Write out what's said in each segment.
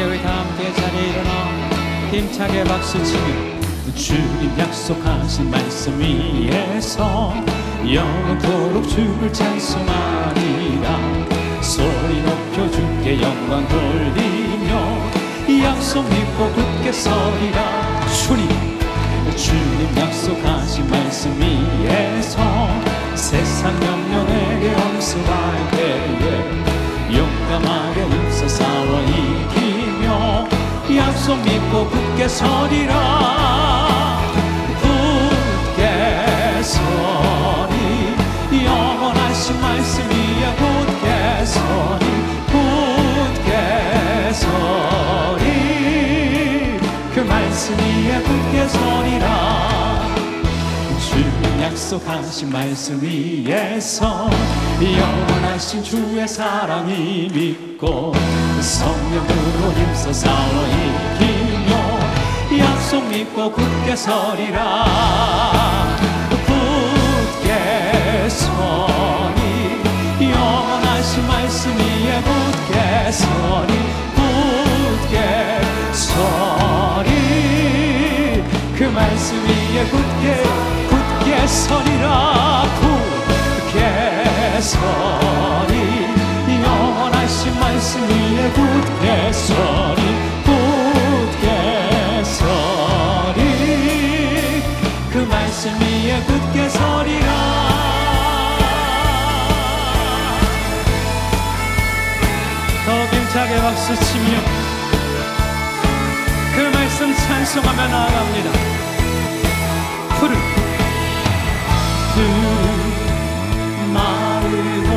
이제 우리 다 함께 자리에 일어나 힘차게 박수치며 주님 약속하신 말씀 위에서 영원토록 주를 찬송하리라. 소리 높여 주께 영광 돌리며 약속 믿고 굳게 서리라. 주님 약속하신 말씀 위에서 세상 염려 내게 엄습할 때에 용감하게 힘써 싸워 이기며 약속 믿고 굳게 서리라. 굳게 서리 영원하신 말씀 위에 굳게 서리 굳게 서리 그 말씀 위에 굳게 서리라. 주님 약속하신 말씀 위에서 영원하신 주의 사랑이 믿고 성령으로 힘써 싸워 이기며 약속 믿고 굳게 서리라. 굳게 서리 영원하신 말씀 위에 굳게 서리 굳게 서리 그 말씀 위에 굳게 서리라. 굳게 서리 영원하신 말씀 위에 굳게 서리 굳게 서리 그 말씀 위에 굳게 서리라. 더 힘차게 박수치며 그 말씀 찬송하며 나아갑니다. 푸른 마르고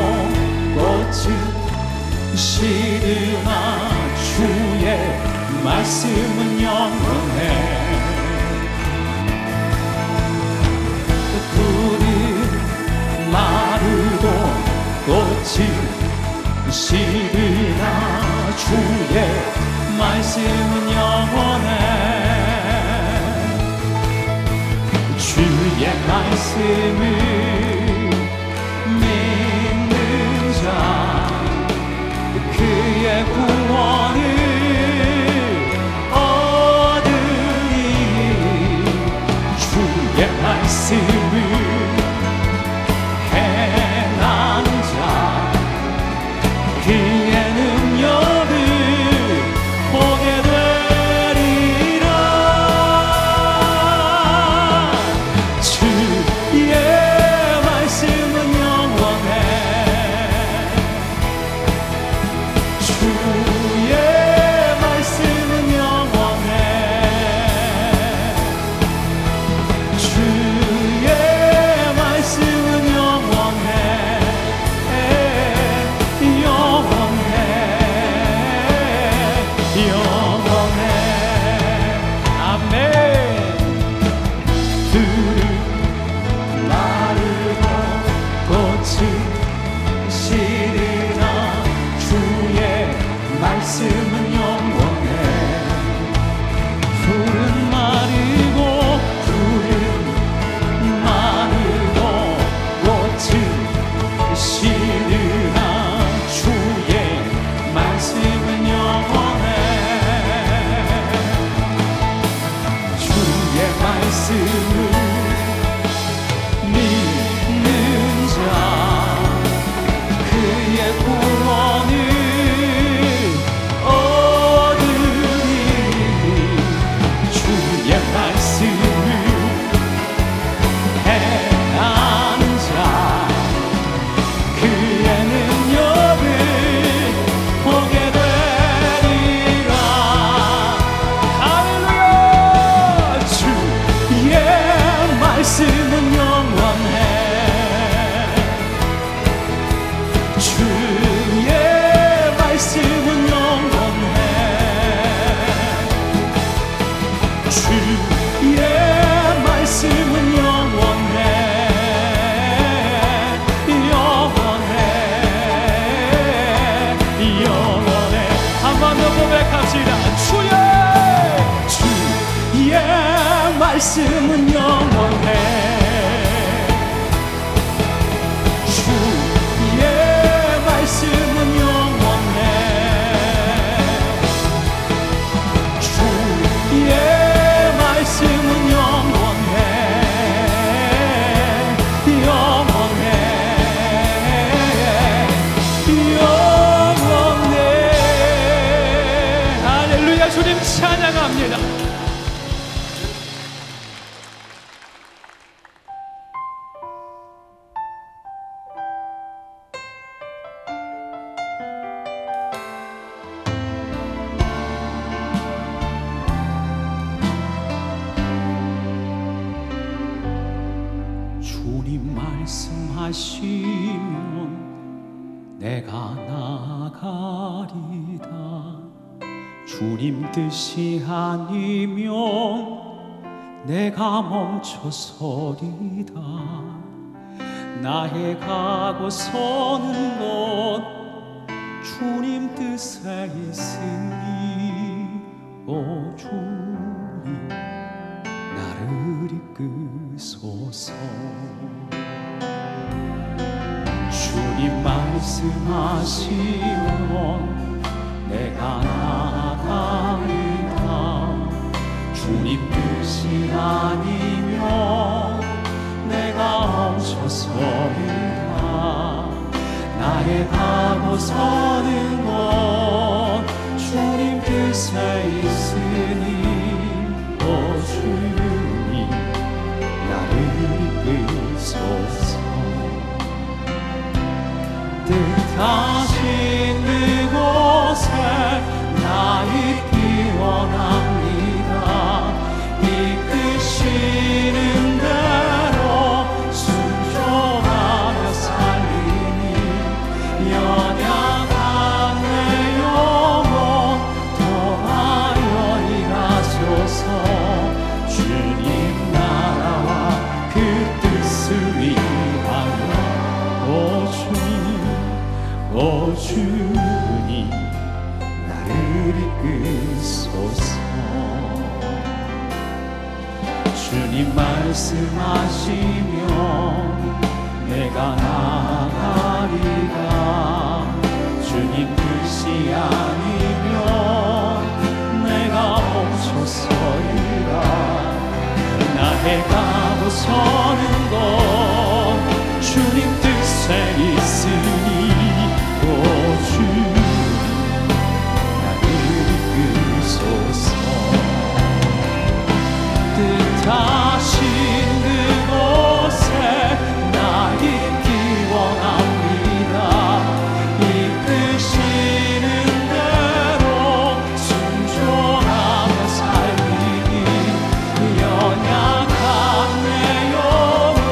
꽃은 시드나 주의 말씀은 영원해. 푸른 마르고 꽃은 시드나 주의 말씀은 영원해. 주의 말씀을 믿는 자 그의 구원을 얻으리. 주의 말씀을 행하는 자 그의 능력을 보게 되리라. 주의 말씀은 영원해. 주의 말씀은 영원해. 주의 말씀은 영원해. 영원해. 영원해. 아멘. 들은 마르고 꽃이 시리나 주의 말씀은 영원해. 푸른 마르고 꽃이 시리나 주의 말씀은 영원해. 주의 말씀을 믿는 자 그의 구원을 얻으리. 주의 말씀을 행하는 자 그의 능력을 보게 되리라. 할렐루야. 주의 말씀은 영원해. 주의 말씀은 영원해. 주의 말씀은 영원해. 영원해. 영원해. 한 번 더 고백합시다. 주의 말씀은 영원해. 주의 말씀은 영원해. 찬양합니다. 주님 말씀하시면 내가 나가리다. 주님 뜻이 아니면 내가 멈춰서리다. 나의 가고서는 것 주님 뜻에 있으니 오 주님 나를 이끄소서. 주님 말씀하시면 내가 나가리다. 주님 뜻이 아니면 내가 멈춰서리다. 나의 가고서는 것 주님 뜻에 있으니 오 주님 나를 이끄소서. 뜻하신 그곳에 나 있기 원합니다. 이끄시는 대로 순종하며 살리니 연약한 내 영혼 통하여 일하소서. 주님 나라와 그 뜻을 위하여 오 주님 나를 이끄소서. 주님 말씀하시면 내가 나가리다. 주님 뜻이 아니면 내가 멈춰서리라. 나의 가고서는 것 주님 뜻에 있으니 오 주님 나를 이끄소서. 뜻하신 그곳에 나 있기 원합니다. 이끄시는 대로 순종하며 살리니 연약한 내 영혼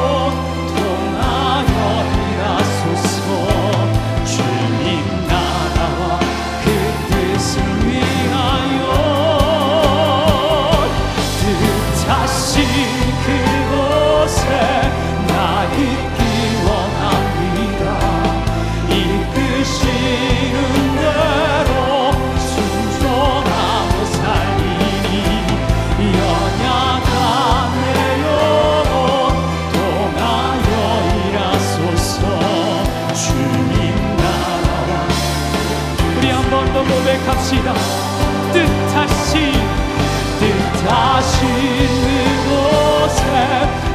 통하여 일하소서. 주님 나라와 그 뜻을 위하여 뜻하신 그곳에 나 있기 원합니다. 이끄시는 대로 순종하며 살리니 연약한 내 영혼 통하여 일하소서. 주님 나라와 우리 한 번 더 고백합시다. 뜻하신 그곳에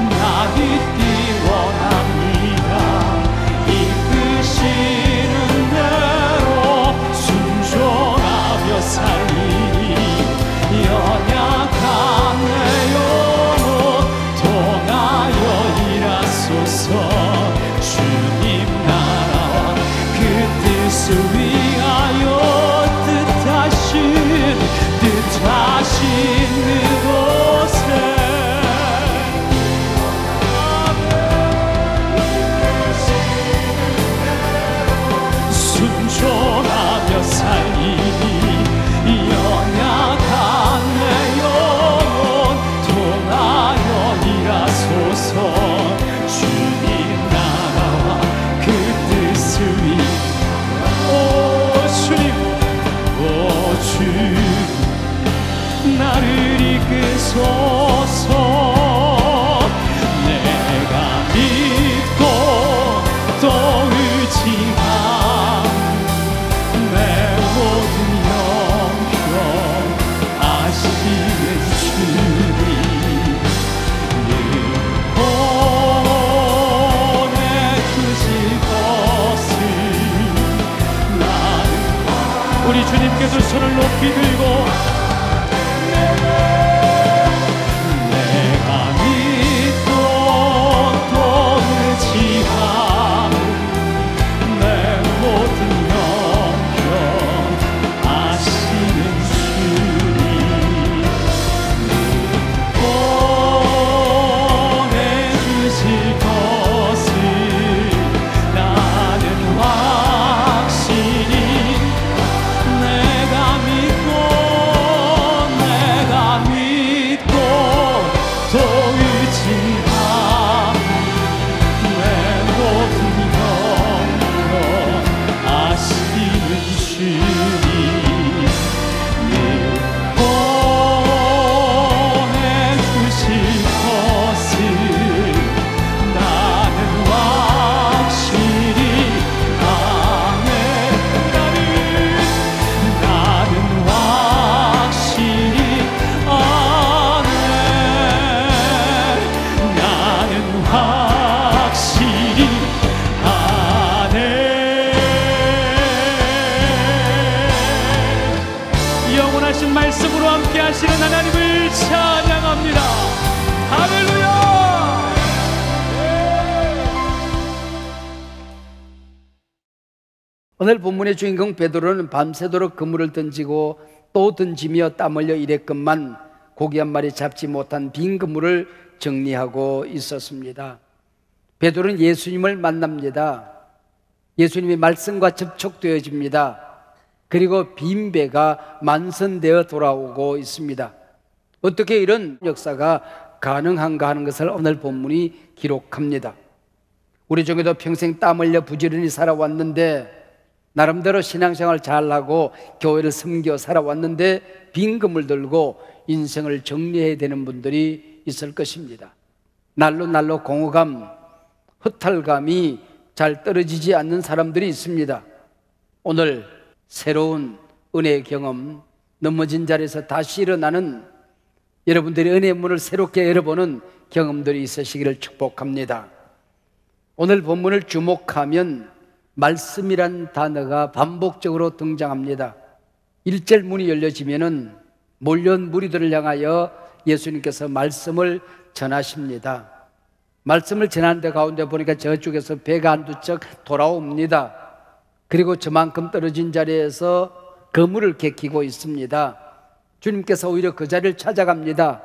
나 있기 원합니다. 이끄시는 대로 순종하며 살리니 연약한 내 영혼 통하여 일하소서. 주님 나라와 그 뜻을 위하여 뜻하신 그곳에 순종하며 살리니 연약한 내 영혼 통하여 일하소서. 주님 나라와 그 뜻을 위하여 오 주님 나를 이끄소서. 내가 믿고 또 의지한 내 모든 영광 아시는 주님 보내주실 것을 나는 우리 주님께서 손을 높이 들고 약속하신 말씀으로 함께 하시는 하나님을 찬양합니다. 할렐루야. 오늘 본문의 주인공 베드로는 밤새도록 그물을 던지고 또 던지며 땀 흘려 일했건만 고기 한 마리 잡지 못한 빈 그물을 정리하고 있었습니다. 베드로는 예수님을 만납니다. 예수님의 말씀과 접촉되어집니다. 그리고 빈 배가 만선되어 돌아오고 있습니다. 어떻게 이런 역사가 가능한가 하는 것을 오늘 본문이 기록합니다. 우리 중에도 평생 땀 흘려 부지런히 살아왔는데, 나름대로 신앙생활 잘하고 교회를 섬겨 살아왔는데 빈 그물 들고 인생을 정리해야 되는 분들이 있을 것입니다. 날로 공허감, 허탈감이 잘 떨어지지 않는 사람들이 있습니다. 오늘 새로운 은혜의 경험, 넘어진 자리에서 다시 일어나는 여러분들의 은혜의 문을 새롭게 열어보는 경험들이 있으시기를 축복합니다. 오늘 본문을 주목하면 말씀이란 단어가 반복적으로 등장합니다. 1절 문이 열려지면은 몰려온 무리들을 향하여 예수님께서 말씀을 전하십니다. 말씀을 전하는 데 가운데 보니까 저쪽에서 배가 한두 척 돌아옵니다. 그리고 저만큼 떨어진 자리에서 그물을 개키고 있습니다. 주님께서 오히려 그 자리를 찾아갑니다.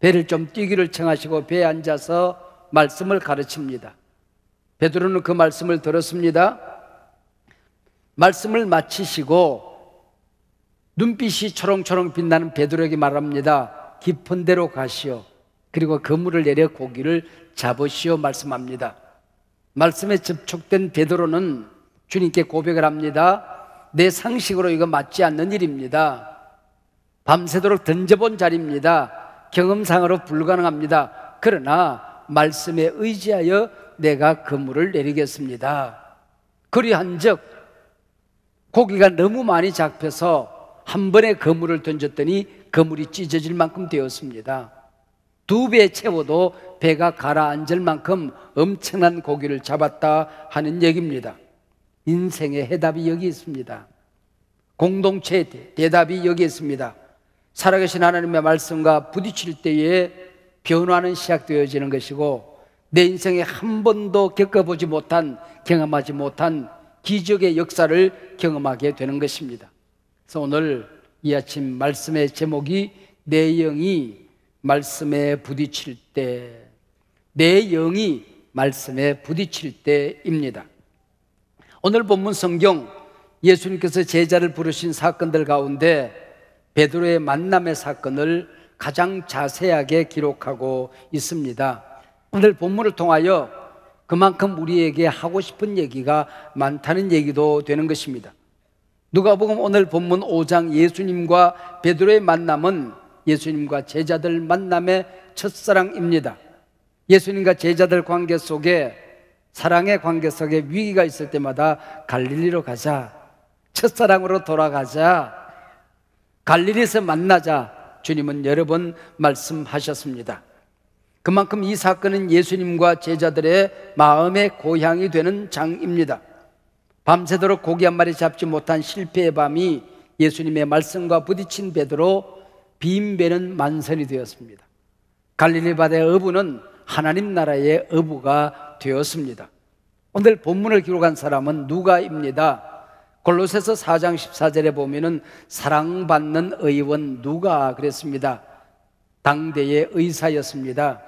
배를 좀 뛰기를 청하시고 배에 앉아서 말씀을 가르칩니다. 베드로는 그 말씀을 들었습니다. 말씀을 마치시고 눈빛이 초롱초롱 빛나는 베드로에게 말합니다. 깊은 데로 가시오. 그리고 그물을 내려 고기를 잡으시오 말씀합니다. 말씀에 접촉된 베드로는 주님께 고백을 합니다. 내 상식으로 이거 맞지 않는 일입니다. 밤새도록 던져본 자리입니다. 경험상으로 불가능합니다. 그러나 말씀에 의지하여 내가 그물을 내리겠습니다. 그리한즉 고기가 너무 많이 잡혀서 한 번에 그물을 던졌더니 그물이 찢어질 만큼 되었습니다. 2배 채워도 배가 가라앉을 만큼 엄청난 고기를 잡았다 하는 얘기입니다. 인생의 해답이 여기 있습니다. 공동체의 대답이 여기 있습니다. 살아계신 하나님의 말씀과 부딪힐 때에 변화는 시작되어지는 것이고, 내 인생에 한 번도 겪어보지 못한, 경험하지 못한 기적의 역사를 경험하게 되는 것입니다. 그래서 오늘 이 아침 말씀의 제목이 내 영이 말씀에 부딪힐 때, 내 영이 말씀에 부딪힐 때입니다. 오늘 본문 성경, 예수님께서 제자를 부르신 사건들 가운데 베드로의 만남의 사건을 가장 자세하게 기록하고 있습니다. 오늘 본문을 통하여 그만큼 우리에게 하고 싶은 얘기가 많다는 얘기도 되는 것입니다. 누가복음 오늘 본문 5장 예수님과 베드로의 만남은 예수님과 제자들 만남의 첫사랑입니다. 예수님과 제자들 관계 속에, 사랑의 관계 속에 위기가 있을 때마다 갈릴리로 가자, 첫사랑으로 돌아가자, 갈릴리에서 만나자, 주님은 여러 번 말씀하셨습니다. 그만큼 이 사건은 예수님과 제자들의 마음의 고향이 되는 장입니다. 밤새도록 고기 한 마리 잡지 못한 실패의 밤이 예수님의 말씀과 부딪힌 베드로, 빈 배는 만선이 되었습니다. 갈릴리 바다의 어부는 하나님 나라의 어부가 되었습니다. 오늘 본문을 기록한 사람은 누가입니다. 골로새서 4장 14절에 보면은 사랑받는 의원 누가 그랬습니다. 당대의 의사였습니다.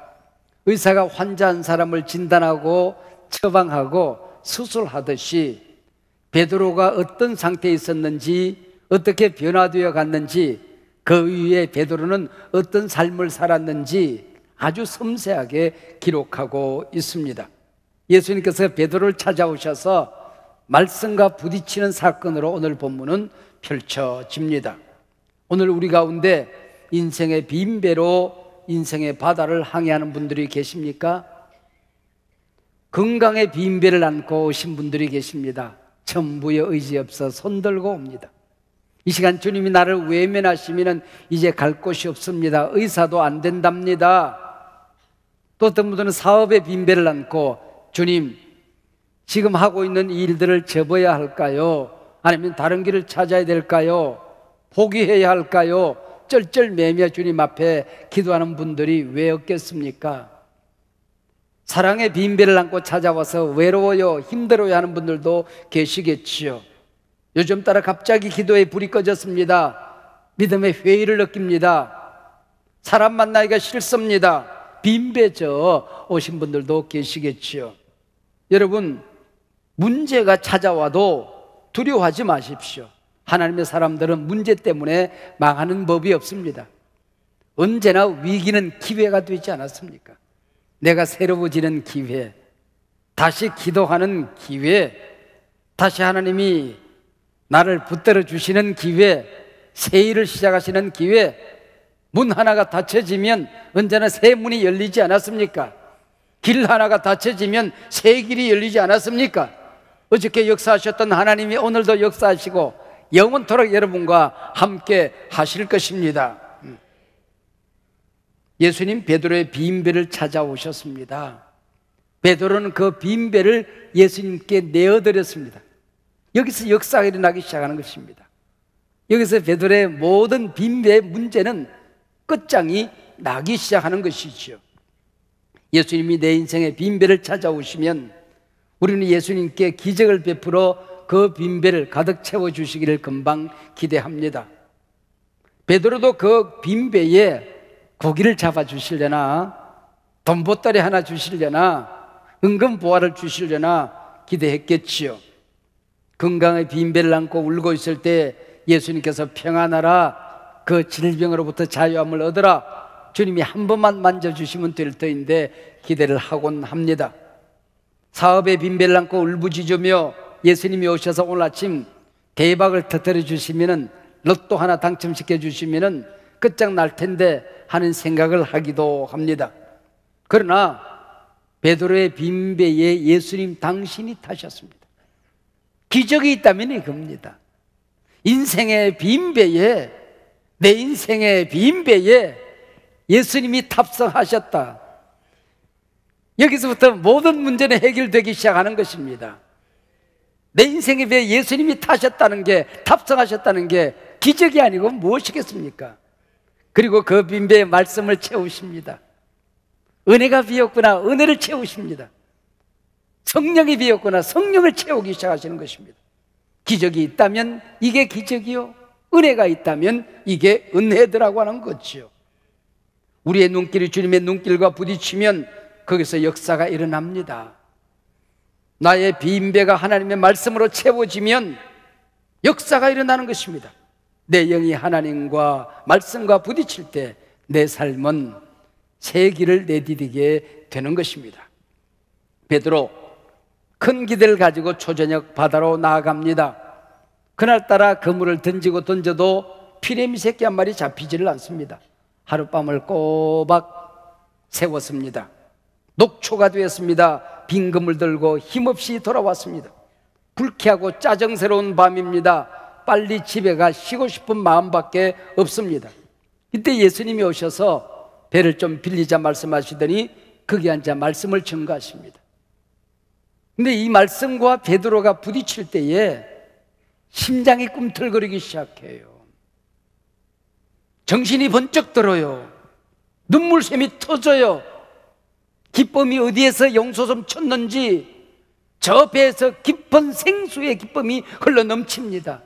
의사가 환자한 사람을 진단하고 처방하고 수술하듯이 베드로가 어떤 상태에 있었는지, 어떻게 변화되어 갔는지, 그 위에 베드로는 어떤 삶을 살았는지 아주 섬세하게 기록하고 있습니다. 예수님께서 베드로를 찾아오셔서 말씀과 부딪히는 사건으로 오늘 본문은 펼쳐집니다. 오늘 우리 가운데 인생의 빈 배로 인생의 바다를 항해하는 분들이 계십니까? 건강의 빈 배를 안고 오신 분들이 계십니다. 천부의 의지 없어 손들고 옵니다. 이 시간 주님이 나를 외면하시면 이제 갈 곳이 없습니다. 의사도 안 된답니다. 또 어떤 분들은 사업의 빈 배를 안고, 주님, 지금 하고 있는 이 일들을 접어야 할까요? 아니면 다른 길을 찾아야 될까요? 포기해야 할까요? 쩔쩔매며 주님 앞에 기도하는 분들이 왜 없겠습니까? 사랑의 빈배를 안고 찾아와서 외로워요, 힘들어요 하는 분들도 계시겠지요. 요즘 따라 갑자기 기도에 불이 꺼졌습니다. 믿음의 회의를 느낍니다. 사람 만나기가 싫습니다. 빈배져 오신 분들도 계시겠지요. 여러분, 문제가 찾아와도 두려워하지 마십시오. 하나님의 사람들은 문제 때문에 망하는 법이 없습니다. 언제나 위기는 기회가 되지 않았습니까? 내가 새로워지는 기회, 다시 기도하는 기회, 다시 하나님이 나를 붙들어 주시는 기회, 새 일을 시작하시는 기회. 문 하나가 닫혀지면 언제나 새 문이 열리지 않았습니까? 길 하나가 닫혀지면 새 길이 열리지 않았습니까? 어저께 역사하셨던 하나님이 오늘도 역사하시고 영원토록 여러분과 함께 하실 것입니다. 예수님 베드로의 빈배를 찾아오셨습니다. 베드로는 그 빈배를 예수님께 내어드렸습니다. 여기서 역사가 일어나기 시작하는 것입니다. 여기서 베드로의 모든 빈배의 문제는 끝장이 나기 시작하는 것이죠. 예수님이 내 인생의 빈배를 찾아오시면 우리는 예수님께 기적을 베풀어 그 빈배를 가득 채워주시기를 금방 기대합니다. 베드로도 그 빈배에 고기를 잡아주시려나, 돈보따리 하나 주시려나, 은금보화를 주시려나 기대했겠지요. 건강의 빈배를 안고 울고 있을 때 예수님께서 평안하라, 그 질병으로부터 자유함을 얻으라, 주님이 한 번만 만져주시면 될 터인데 기대를 하곤 합니다. 사업의 빈배를 안고 울부짖으며 예수님이 오셔서 오늘 아침 대박을 터뜨려 주시면은, 로또 하나 당첨시켜 주시면은 끝장날 텐데 하는 생각을 하기도 합니다. 그러나 베드로의 빈배에 예수님 당신이 타셨습니다. 기적이 있다면 이겁니다. 인생의 빈배에, 내 인생의 빈배에 예수님이 탑승하셨다. 여기서부터 모든 문제는 해결되기 시작하는 것입니다. 내 인생에 비해 예수님이 타셨다는 게, 탑승하셨다는 게 기적이 아니고 무엇이겠습니까? 그리고 그 빈배에 말씀을 채우십니다. 은혜가 비었구나, 은혜를 채우십니다. 성령이 비었구나, 성령을 채우기 시작하시는 것입니다. 기적이 있다면 이게 기적이요, 은혜가 있다면 이게 은혜더라고 하는 거죠. 우리의 눈길이 주님의 눈길과 부딪히면 거기서 역사가 일어납니다. 나의 빈배가 하나님의 말씀으로 채워지면 역사가 일어나는 것입니다. 내 영이 하나님과 말씀과 부딪힐 때 내 삶은 새 길을 내디디게 되는 것입니다. 베드로 큰 기대를 가지고 초저녁 바다로 나아갑니다. 그날따라 그물을 던지고 던져도 피레미 새끼 한 마리 잡히지를 않습니다. 하룻밤을 꼬박 세웠습니다. 녹초가 되었습니다. 빈 그물 들고 힘없이 돌아왔습니다. 불쾌하고 짜증스러운 밤입니다. 빨리 집에 가 쉬고 싶은 마음밖에 없습니다. 이때 예수님이 오셔서 배를 좀 빌리자 말씀하시더니 거기 앉아 말씀을 전가하십니다. 근데 이 말씀과 베드로가 부딪힐 때에 심장이 꿈틀거리기 시작해요. 정신이 번쩍 들어요. 눈물샘이 터져요. 기쁨이 어디에서 용솟음 쳤는지 저 배에서 깊은 생수의 기쁨이 흘러 넘칩니다.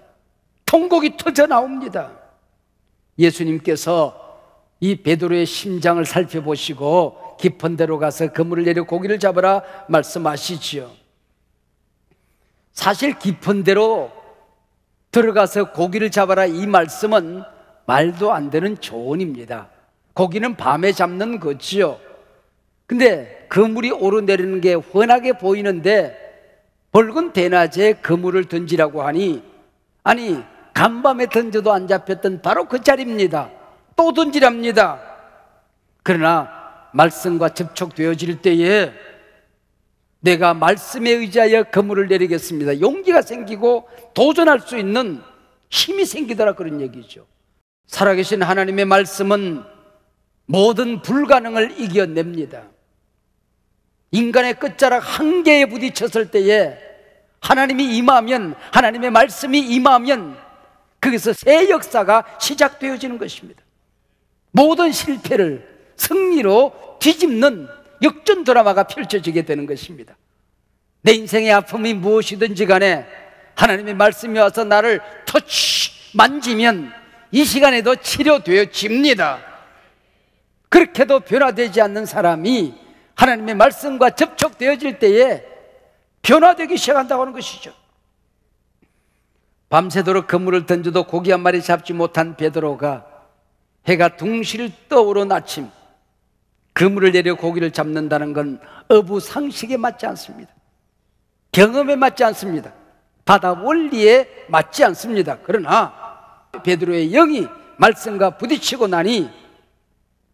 통곡이 터져 나옵니다. 예수님께서 이 베드로의 심장을 살펴보시고 깊은 데로 가서 그물을 내려 고기를 잡으라 말씀하시지요. 사실 깊은 데로 들어가서 고기를 잡아라, 이 말씀은 말도 안 되는 조언입니다. 고기는 밤에 잡는 거지요. 근데 그물이 오르내리는 게 훤하게 보이는데 밝은 대낮에 그물을 던지라고 하니, 아니 간밤에 던져도 안 잡혔던 바로 그 자리입니다. 또 던지랍니다. 그러나 말씀과 접촉되어질 때에 내가 말씀에 의지하여 그물을 내리겠습니다, 용기가 생기고 도전할 수 있는 힘이 생기더라, 그런 얘기죠. 살아계신 하나님의 말씀은 모든 불가능을 이겨냅니다. 인간의 끝자락 한계에 부딪혔을 때에 하나님이 임하면, 하나님의 말씀이 임하면 거기서 새 역사가 시작되어지는 것입니다. 모든 실패를 승리로 뒤집는 역전 드라마가 펼쳐지게 되는 것입니다. 내 인생의 아픔이 무엇이든지 간에 하나님의 말씀이 와서 나를 만지면 이 시간에도 치료되어집니다. 그렇게도 변화되지 않는 사람이 하나님의 말씀과 접촉되어질 때에 변화되기 시작한다고 하는 것이죠. 밤새도록 그물을 던져도 고기 한 마리 잡지 못한 베드로가 해가 둥실 떠오른 아침 그물을 내려 고기를 잡는다는 건 어부상식에 맞지 않습니다. 경험에 맞지 않습니다. 바다 원리에 맞지 않습니다. 그러나 베드로의 영이 말씀과 부딪히고 나니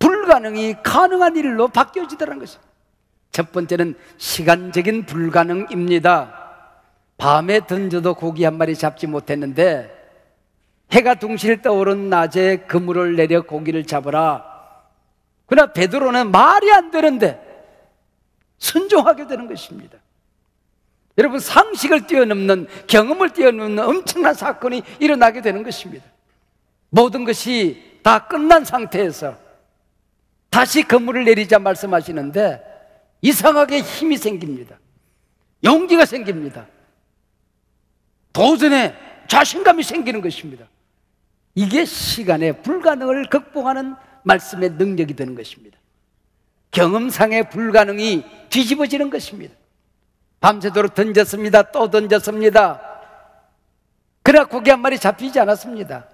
불가능이 가능한 일로 바뀌어지더라는 것입니다. 첫 번째는 시간적인 불가능입니다. 밤에 던져도 고기 한 마리 잡지 못했는데 해가 둥실 떠오른 낮에 그물을 내려 고기를 잡으라. 그러나 베드로는 말이 안 되는데 순종하게 되는 것입니다. 여러분, 상식을 뛰어넘는, 경험을 뛰어넘는 엄청난 사건이 일어나게 되는 것입니다. 모든 것이 다 끝난 상태에서 다시 그물을 내리자 말씀하시는데 이상하게 힘이 생깁니다. 용기가 생깁니다. 도전에 자신감이 생기는 것입니다. 이게 시간의 불가능을 극복하는 말씀의 능력이 되는 것입니다. 경험상의 불가능이 뒤집어지는 것입니다. 밤새도록 던졌습니다. 또 던졌습니다. 그러나 고기 한 마리 잡히지 않았습니다.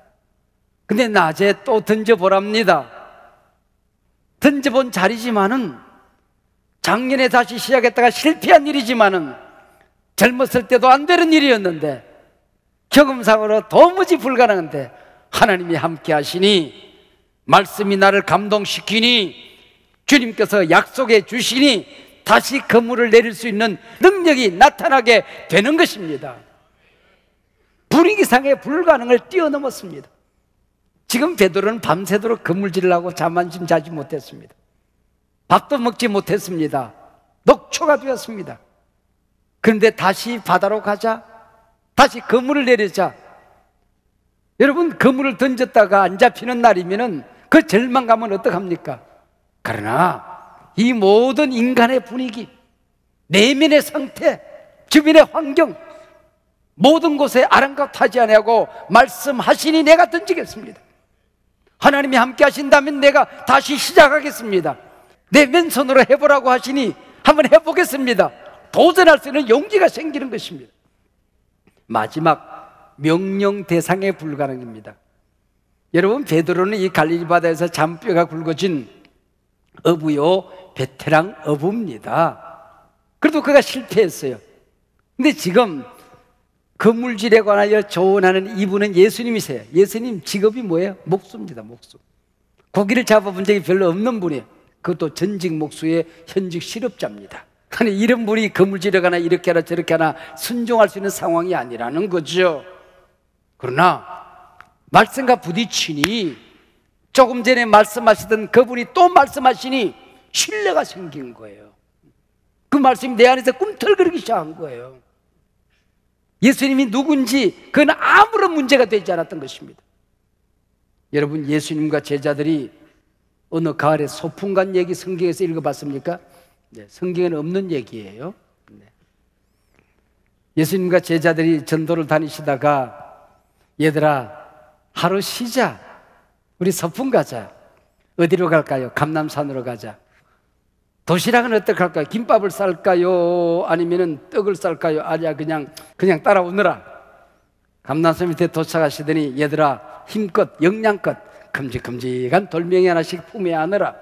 근데 낮에 또 던져보랍니다. 던져본 자리지만은 작년에 다시 시작했다가 실패한 일이지만은 젊었을 때도 안 되는 일이었는데 경험상으로 도무지 불가능한데 하나님이 함께 하시니 말씀이 나를 감동시키니 주님께서 약속해 주시니 다시 그물을 내릴 수 있는 능력이 나타나게 되는 것입니다. 불이기상의 불가능을 뛰어넘었습니다. 지금 베드로는 밤새도록 그물질을 하고 잠 한 줌 자지 못했습니다. 밥도 먹지 못했습니다. 녹초가 되었습니다. 그런데 다시 바다로 가자, 다시 그물을 내리자. 여러분, 그물을 던졌다가 안 잡히는 날이면은 그 절망감은 어떡합니까? 그러나 이 모든 인간의 분위기, 내면의 상태, 주변의 환경, 모든 곳에 아랑곳하지 아니하고 말씀하시니 내가 던지겠습니다. 하나님이 함께 하신다면 내가 다시 시작하겠습니다. 내 맨손으로 해보라고 하시니 한번 해보겠습니다. 도전할 수 있는 용기가 생기는 것입니다. 마지막 명령 대상의 불가능입니다. 여러분, 베드로는 이 갈릴리 바다에서 잔뼈가 굵어진 어부요, 베테랑 어부입니다. 그래도 그가 실패했어요. 근데 지금 그물질에 관하여 조언하는 이분은 예수님이세요. 예수님 직업이 뭐예요? 목수입니다. 목수. 고기를 잡아본 적이 별로 없는 분이에요. 그것도 전직 목수의 현직 실업자입니다. 아니, 이런 분이 그물질에 관하여 이렇게 하나 저렇게 하나 순종할 수 있는 상황이 아니라는 거죠. 그러나 말씀과 부딪히니 조금 전에 말씀하시던 그분이 또 말씀하시니 신뢰가 생긴 거예요. 그 말씀이 내 안에서 꿈틀거리기 시작한 거예요. 예수님이 누군지 그건 아무런 문제가 되지 않았던 것입니다. 여러분, 예수님과 제자들이 어느 가을에 소풍 간 얘기 성경에서 읽어봤습니까? 네, 성경에는 없는 얘기예요. 네. 예수님과 제자들이 전도를 다니시다가 얘들아, 하루 쉬자. 우리 소풍 가자. 어디로 갈까요? 감남산으로 가자. 도시락은 어떡할까요? 김밥을 쌀까요? 아니면 떡을 쌀까요? 아니야, 그냥 따라오느라. 감남산 밑에 도착하시더니 얘들아, 힘껏 영양껏 큼직큼직한 돌멩이 하나씩 품에 안으라.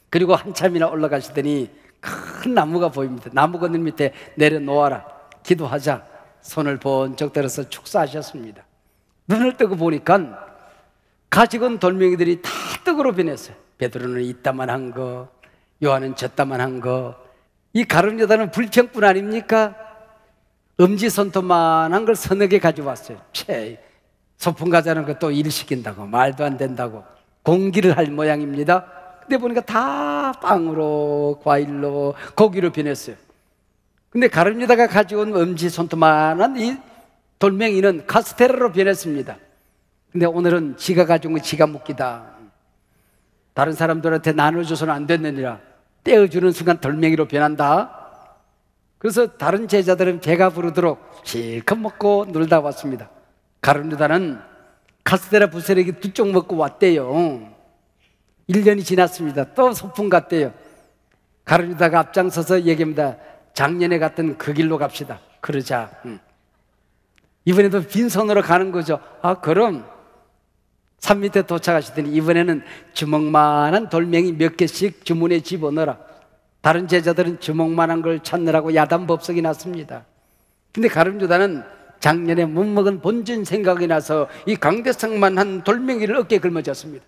그리고 한참이나 올라가시더니 큰 나무가 보입니다. 나무 그늘 밑에 내려놓아라. 기도하자. 손을 번쩍 들어서 축사하셨습니다. 눈을 뜨고 보니까 가지고 온 돌멩이들이 다 떡으로 변했어요. 베드로는 이따만한 거, 요한은 저따만한 거. 이 가룟 유다는 불평뿐 아닙니까? 엄지손톱만한 걸 서너 개 가져왔어요. 소풍 가자는 거 또 일 시킨다고, 말도 안 된다고 공기를 할 모양입니다. 근데 보니까 다 빵으로, 과일로, 고기로 변했어요. 근데 가룟 유다가 가지고 온 엄지손톱만한 이 돌멩이는 카스테라로 변했습니다. 근데 오늘은 지가 가지고 지가 묵기다. 다른 사람들한테 나눠줘서는 안 됐느니라. 떼어주는 순간 돌멩이로 변한다. 그래서 다른 제자들은 배가 부르도록 실컷 먹고 놀다 왔습니다. 가룟 유다는 카스테라 부스러기 2쪽 먹고 왔대요. 1년이 지났습니다. 또 소풍 갔대요. 가룟 유다가 앞장서서 얘기합니다. 작년에 갔던 그 길로 갑시다. 그러자 이번에도 빈손으로 가는 거죠. 아, 그럼 산 밑에 도착하시더니 이번에는 주먹만한 돌멩이 몇 개씩 주문에 집어넣어라. 다른 제자들은 주먹만한 걸 찾느라고 야단법석이 났습니다. 근데 가룟 유다는 작년에 못 먹은 본전 생각이 나서 이 강대상만한 돌멩이를 어깨에 걸머졌습니다.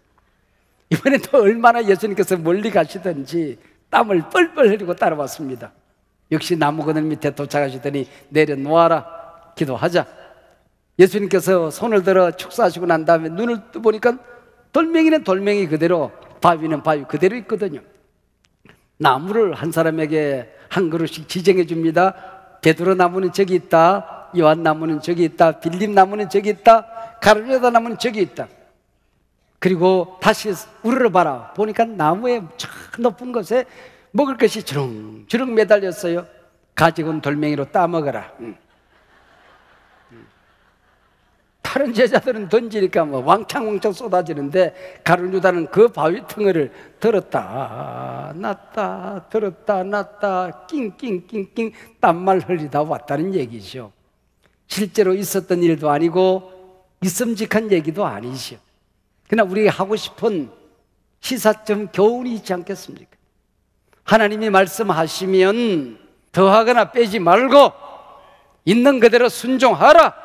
이번에 또 얼마나 예수님께서 멀리 가시든지 땀을 뻘뻘 흘리고 따라왔습니다. 역시 나무 그늘 밑에 도착하시더니 내려놓아라, 기도하자. 예수님께서 손을 들어 축사하시고 난 다음에 눈을 떠보니까 돌멩이는 돌멩이 그대로, 바위는 바위 그대로 있거든요. 나무를 한 사람에게 한 그루씩 지정해 줍니다. 베드로 나무는 저기 있다, 요한 나무는 저기 있다, 빌립 나무는 저기 있다, 가룟 유다 나무는 저기 있다. 그리고 다시 우러러봐라. 보니까 나무의 저 높은 곳에 먹을 것이 주렁주렁 매달렸어요. 가지고 돌멩이로 따먹어라. 다른 제자들은 던지니까 뭐 왕창왕창 쏟아지는데 가룟 유다는 그 바위 덩어리를 들었다 놨다 들었다 놨다 낑낑낑낑 땀말 흘리다 왔다는 얘기죠. 실제로 있었던 일도 아니고 있음직한 얘기도 아니죠. 그러나 우리가 하고 싶은 시사점 교훈이 있지 않겠습니까? 하나님이 말씀하시면 더하거나 빼지 말고 있는 그대로 순종하라.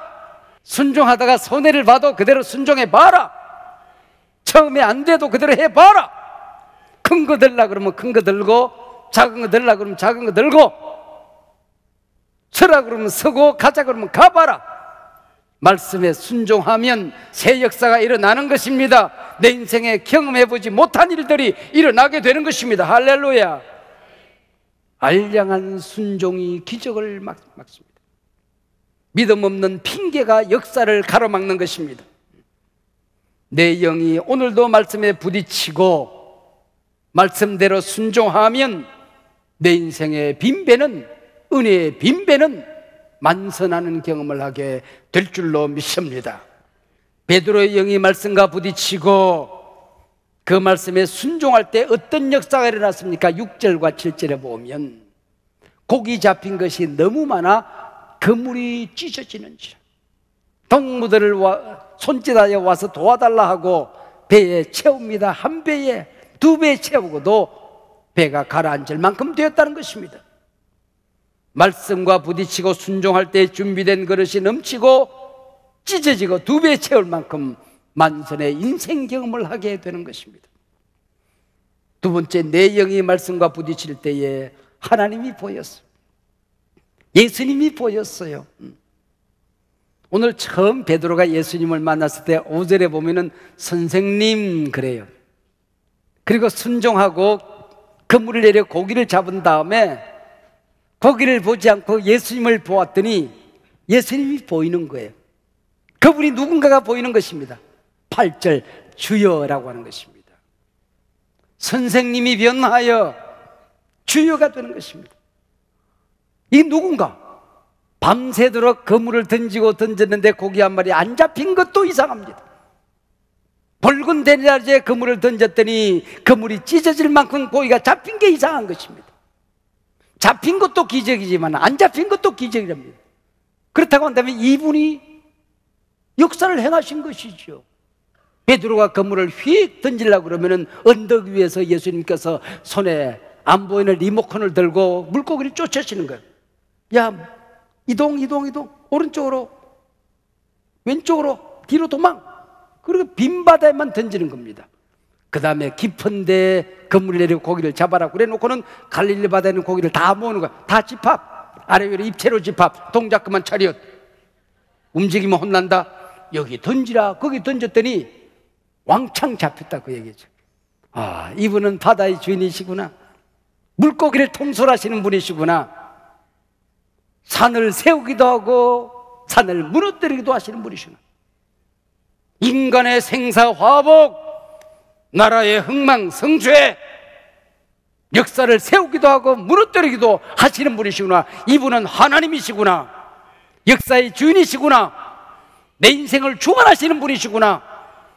순종하다가 손해를 봐도 그대로 순종해봐라. 처음에 안 돼도 그대로 해봐라. 큰 거 들라 그러면 큰 거 들고, 작은 거 들라 그러면 작은 거 들고, 서라 그러면 서고, 가자 그러면 가봐라. 말씀에 순종하면 새 역사가 일어나는 것입니다. 내 인생에 경험해보지 못한 일들이 일어나게 되는 것입니다. 할렐루야. 알량한 순종이 기적을 막습니다. 믿음 없는 핑계가 역사를 가로막는 것입니다. 내 영이 오늘도 말씀에 부딪히고 말씀대로 순종하면 내 인생의 빈배는, 은혜의 빈배는 만선하는 경험을 하게 될 줄로 믿습니다. 베드로의 영이 말씀과 부딪히고 그 말씀에 순종할 때 어떤 역사가 일어났습니까? 6절과 7절에 보면 고기 잡힌 것이 너무 많아 그물이 찢어지는지라. 동무들을 손짓하여 와서 도와달라 하고 배에 채웁니다. 한 배에, 두 배에 채우고도 배가 가라앉을 만큼 되었다는 것입니다. 말씀과 부딪히고 순종할 때 준비된 그릇이 넘치고 찢어지고 두 배에 채울 만큼 만선의 인생 경험을 하게 되는 것입니다. 두 번째, 내 영이 말씀과 부딪힐 때에 하나님이 보였어요. 예수님이 보였어요. 오늘 처음 베드로가 예수님을 만났을 때 5절에 보면은 선생님 그래요. 그리고 순종하고 그물을 내려 고기를 잡은 다음에 고기를 보지 않고 예수님을 보았더니 예수님이 보이는 거예요. 그분이 누군가가 보이는 것입니다. 8절 주여라고 하는 것입니다. 선생님이 변하여 주여가 되는 것입니다. 이 누군가? 밤새도록 그물을 던지고 던졌는데 고기 한 마리 안 잡힌 것도 이상합니다. 붉은 대낮에 그물을 던졌더니 그물이 찢어질 만큼 고기가 잡힌 게 이상한 것입니다. 잡힌 것도 기적이지만 안 잡힌 것도 기적이랍니다. 그렇다고 한다면 이분이 역사를 행하신 것이죠. 베드로가 그물을 휙 던지려고 그러면은 언덕 위에서 예수님께서 손에 안 보이는 리모컨을 들고 물고기를 쫓으시는 거예요. 야, 이동 오른쪽으로 왼쪽으로 뒤로 도망. 그리고 빈 바다에만 던지는 겁니다. 그 다음에 깊은 데 그물을 내리고 고기를 잡아라 그래 놓고는 갈릴리 바다에 있는 고기를 다 모으는 거야. 다 집합, 아래 위로 입체로 집합, 동작 그만 차렷. 움직이면 혼난다. 여기 던지라. 거기 던졌더니 왕창 잡혔다 그 얘기죠. 아, 이분은 바다의 주인이시구나. 물고기를 통솔하시는 분이시구나. 산을 세우기도 하고 산을 무너뜨리기도 하시는 분이시구나. 인간의 생사화복, 나라의 흥망성쇠, 역사를 세우기도 하고 무너뜨리기도 하시는 분이시구나. 이분은 하나님이시구나. 역사의 주인이시구나. 내 인생을 주관하시는 분이시구나.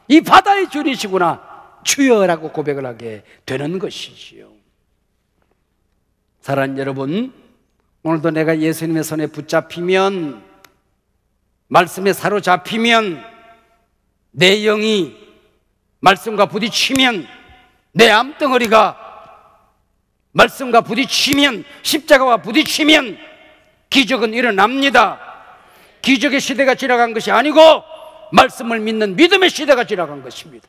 이 바다의 주인이시구나. 주여라고 고백을 하게 되는 것이지요. 사랑하는 여러분, 오늘도 내가 예수님의 손에 붙잡히면, 말씀에 사로잡히면, 내 영이 말씀과 부딪히면, 내 암덩어리가 말씀과 부딪히면, 십자가와 부딪히면 기적은 일어납니다. 기적의 시대가 지나간 것이 아니고 말씀을 믿는 믿음의 시대가 지나간 것입니다.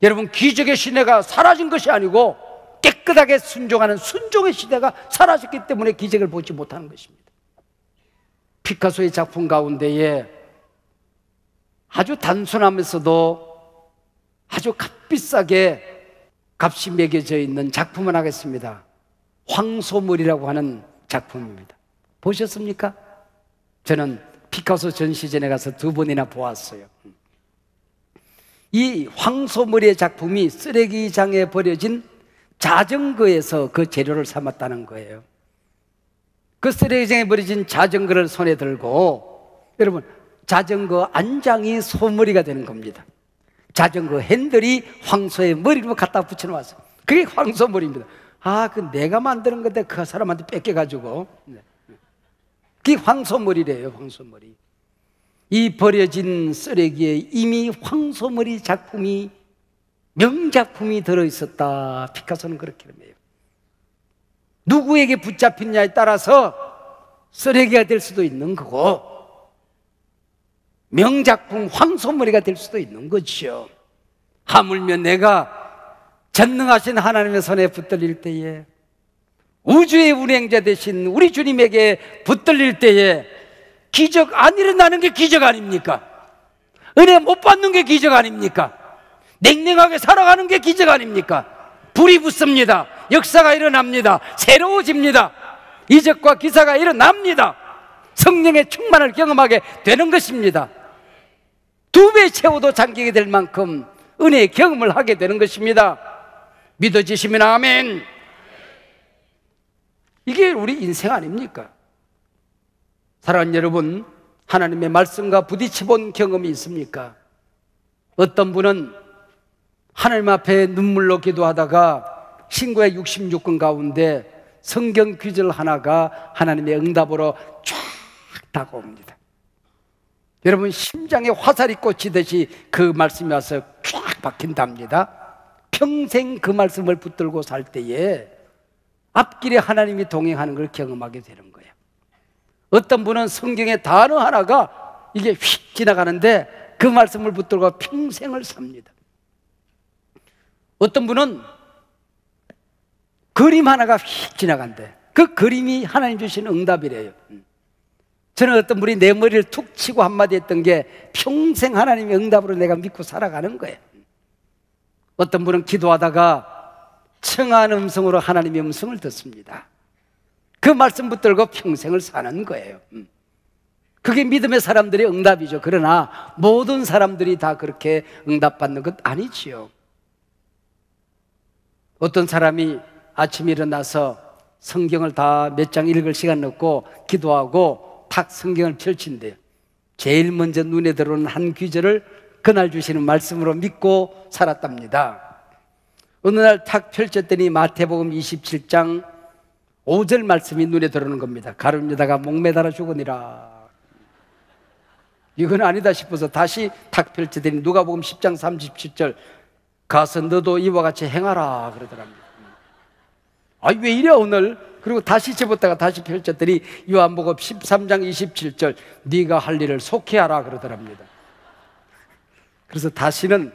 여러분, 기적의 시대가 사라진 것이 아니고 깨끗하게 순종하는 순종의 시대가 사라졌기 때문에 기적을 보지 못하는 것입니다. 피카소의 작품 가운데에 아주 단순하면서도 아주 값비싸게 값이 매겨져 있는 작품을 하겠습니다. 황소물이라고 하는 작품입니다. 보셨습니까? 저는 피카소 전시전에 가서 2번이나 보았어요. 이 황소물의 작품이 쓰레기장에 버려진 자전거에서 그 재료를 삼았다는 거예요. 그 쓰레기장에 버려진 자전거를 손에 들고, 여러분, 자전거 안장이 소머리가 되는 겁니다. 자전거 핸들이 황소의 머리로 갖다 붙여놓았어요. 그게 황소머리입니다. 아, 그 내가 만드는 건데 그 사람한테 뺏겨가지고. 그게 황소머리래요, 황소머리. 이 버려진 쓰레기에 이미 황소머리 작품이, 명작품이 들어있었다. 피카소는 그렇게 해요. 누구에게 붙잡혔냐에 따라서 쓰레기가 될 수도 있는 거고, 명작품 황소머리가 될 수도 있는 거죠. 하물며 내가 전능하신 하나님의 손에 붙들릴 때에, 우주의 운행자 되신 우리 주님에게 붙들릴 때에 기적 안 일어나는 게 기적 아닙니까? 은혜 못 받는 게 기적 아닙니까? 냉랭하게 살아가는 게 기적 아닙니까? 불이 붙습니다. 역사가 일어납니다. 새로워집니다. 이적과 기사가 일어납니다. 성령의 충만을 경험하게 되는 것입니다. 2배 채워도 잠기게 될 만큼 은혜의 경험을 하게 되는 것입니다. 믿어지시면 아멘. 이게 우리 인생 아닙니까? 사랑하는 여러분, 하나님의 말씀과 부딪혀본 경험이 있습니까? 어떤 분은 하나님 앞에 눈물로 기도하다가 신구약 66권 가운데 성경 구절 하나가 하나님의 응답으로 쫙 다가옵니다. 여러분, 심장에 화살이 꽂히듯이 그 말씀이 와서 쫙 박힌답니다. 평생 그 말씀을 붙들고 살 때에 앞길에 하나님이 동행하는 걸 경험하게 되는 거예요. 어떤 분은 성경의 단어 하나가 이게 휙 지나가는데 그 말씀을 붙들고 평생을 삽니다. 어떤 분은 그림 하나가 휙 지나간대. 그 그림이 하나님 주신 응답이래요. 저는 어떤 분이 내 머리를 툭 치고 한마디 했던 게 평생 하나님의 응답으로 내가 믿고 살아가는 거예요. 어떤 분은 기도하다가 청한 음성으로 하나님의 음성을 듣습니다. 그 말씀 붙들고 평생을 사는 거예요. 그게 믿음의 사람들의 응답이죠. 그러나 모든 사람들이 다 그렇게 응답받는 것 아니지요. 어떤 사람이 아침에 일어나서 성경을 다 몇 장 읽을 시간 넣고 기도하고 탁 성경을 펼친대요. 제일 먼저 눈에 들어오는 한 구절을 그날 주시는 말씀으로 믿고 살았답니다. 어느 날 탁 펼쳤더니 마태복음 27장 5절 말씀이 눈에 들어오는 겁니다. 가룟유다가 목매달아 죽으니라. 이건 아니다 싶어서 다시 탁 펼쳤더니 누가복음 10장 37절 가서 너도 이와 같이 행하라 그러더랍니다. 아, 왜 이래 오늘? 그리고 다시 접었다가 다시 펼쳤더니 요한복음 13장 27절 네가 할 일을 속히 하라 그러더랍니다. 그래서 다시는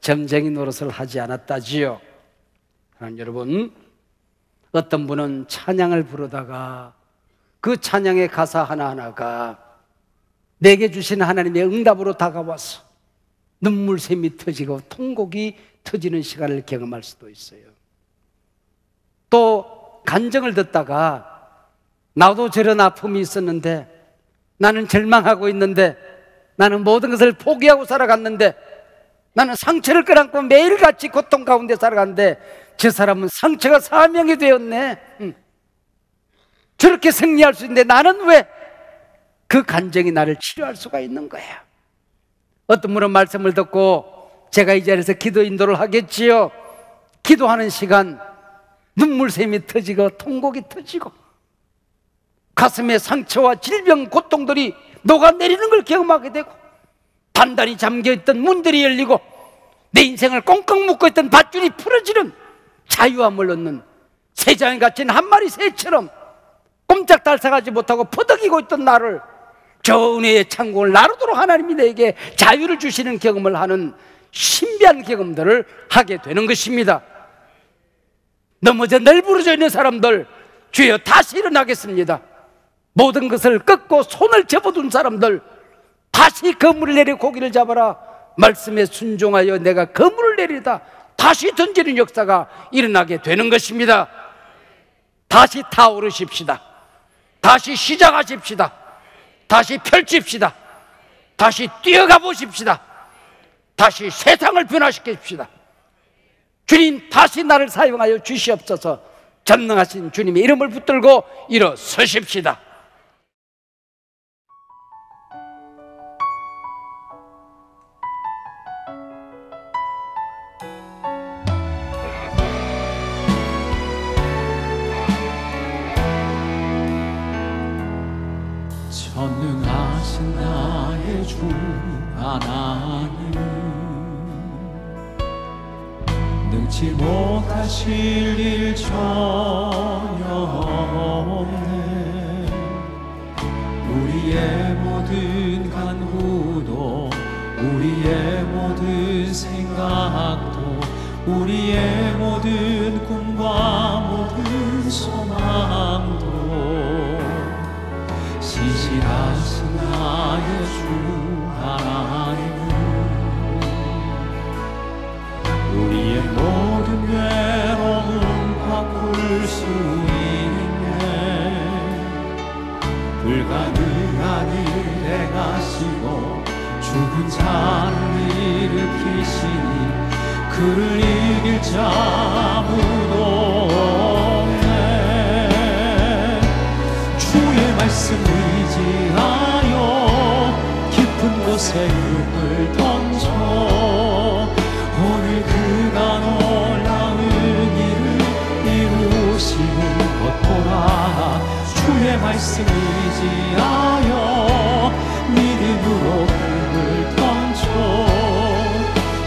점쟁이 노릇을 하지 않았다지요. 여러분, 어떤 분은 찬양을 부르다가 그 찬양의 가사 하나하나가 내게 주신 하나님의 응답으로 다가와서 눈물샘이 터지고 통곡이 터지는 시간을 경험할 수도 있어요. 또 간증을 듣다가 나도 저런 아픔이 있었는데 나는 절망하고 있는데, 나는 모든 것을 포기하고 살아갔는데, 나는 상처를 끌어안고 매일같이 고통 가운데 살아갔는데, 저 사람은 상처가 사명이 되었네. 저렇게 승리할 수 있는데 나는 왜 그 간정이 나를 치료할 수가 있는 거야? 어떤 분은 말씀을 듣고 제가 이 자리에서 기도 인도를 하겠지요. 기도하는 시간 눈물샘이 터지고 통곡이 터지고 가슴에 상처와 질병, 고통들이 녹아내리는 걸 경험하게 되고, 단단히 잠겨있던 문들이 열리고 내 인생을 꽁꽁 묶어있던 밧줄이 풀어지는 자유함을 얻는 새장에 갇힌 한 마리 새처럼 꼼짝달싹하지 못하고 퍼덕이고 있던 나를 저 은혜의 창공을 나르도록 하나님이 내게 자유를 주시는 경험을 하는 신비한 경험들을 하게 되는 것입니다. 넘어져 널브러져 있는 사람들, 주여 다시 일어나겠습니다. 모든 것을 꺾고 손을 접어둔 사람들, 다시 그물을 내려 고기를 잡아라. 말씀에 순종하여 내가 그물을 내리다 다시 던지는 역사가 일어나게 되는 것입니다. 다시 타오르십시다. 다시 시작하십시다. 다시 펼칩시다. 다시 뛰어가 보십시다. 다시 세상을 변화시키십시다. 주님, 다시 나를 사용하여 주시옵소서. 전능하신 주님의 이름을 붙들고 일어서십시다. 전능하신 나의 주 하나님, 능치 못하실 일 전혀 없네. 우리의 모든 간구도, 우리의 모든 생각도, 우리의 모든 꿈과 모든 소망도 신실하신 나의 주 하나님은 우리의 모든 외로움 바꿀 수 있네. 불가능한 일 행하시고 죽은 자를 일으키시니 그를 이길 자 아무도 없네. 주의 말씀 의지하여 깊은 곳에 힘을 던져 오늘 그가 놀라운 일을 이루시는 것 보라. 주의 말씀 의지하여 믿음으로 힘을 던져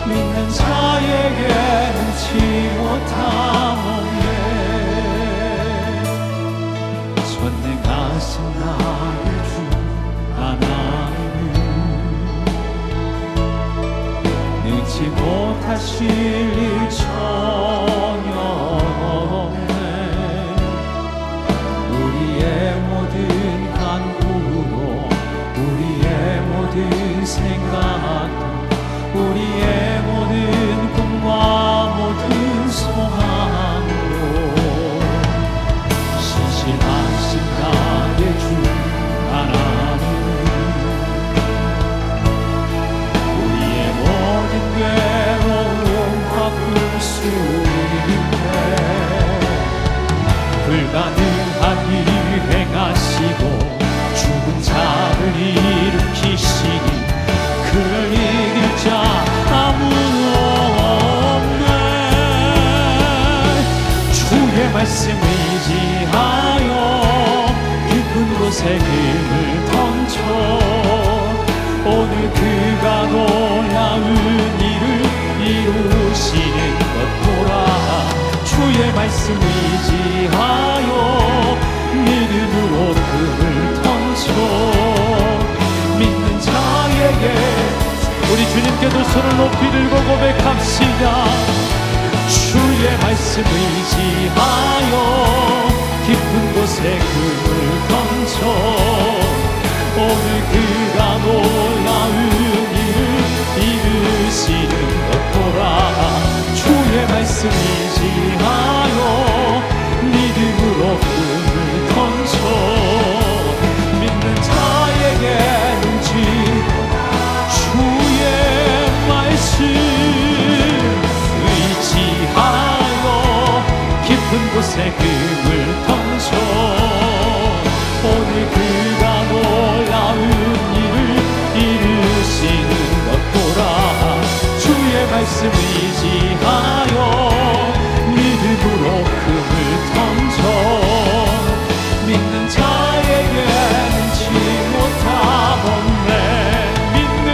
믿는 자에게 능치 못함 없네. 전능하신 나의 주 하나님은 능치 못하실 일 전혀 없네. 우리의 모든 간구로, 우리의 모든 생각도, 우리의 모든 꿈과 모든 소망도 신실하신 나의 주 하나님은 우리의 모든 괴로움 바꿀 수 있네. 불가능한 일 행하시고 죽은 자를 일으키시니 그를 이길 자 아무도 없네. 주의 말씀 의지하여 깊은 곳에 힘을 던져 오늘 그가 놀라운 일을 이루시는 것 보라. 주의 말씀 의지하여 믿음으로 그를 던져 믿는 자에게 우리 주님께도 손을 높이 들고 고백합시다. 주의 말씀 의지하여 깊은 곳에 금을 던져 오늘 그가 놀라운 일을 이루시는 것 보라. 주의 말씀 의지하여 믿음으로 금을 던져 믿는 자에게 그것에 금을 던져 오늘 그가 놀라운 일을 이루시는 것 보라. 주의 말씀 의지하여 믿음으로 금을 던져 믿는 자에게 능치 못하겠네. 믿는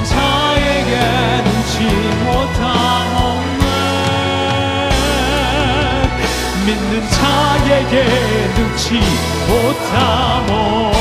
자에게 능치 못하겠네. 믿는 자에게 능치 못하겠네.